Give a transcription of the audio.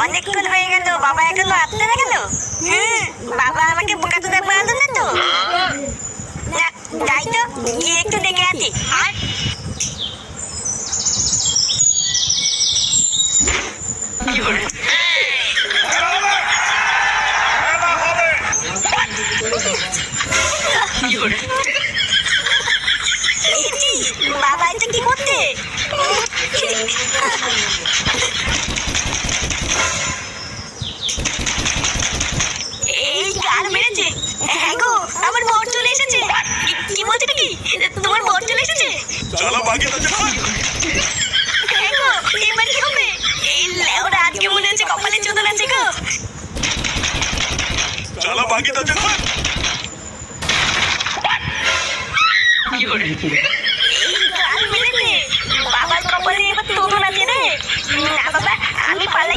অনেকক্ষণ হয়ে গেল, বাবা এখনো আসতে না কেন? বাবা আমাকে বোকাচোদা বানালো না তো? না, যাই তো, গিয়ে একটু ডেকে আছি। বাবা এটা কি করতে? এই গান মেরেছে। হ্যাঁ গো, আমার বর চলে এসেছে। কি বলছো কি? তোমার বর চলে এসেছে? চলো বাকি তো চলো। হ্যাঁ গো, এবার কি হবে? এই লেওরা আজকে মনে হচ্ছে কপালে চোদন আছে গো। চলো বাকি তো চলো। এই গান মেরেছে। বাবার কপালে এবার চোদন আছে রে। না বাবা, আমি পালাই।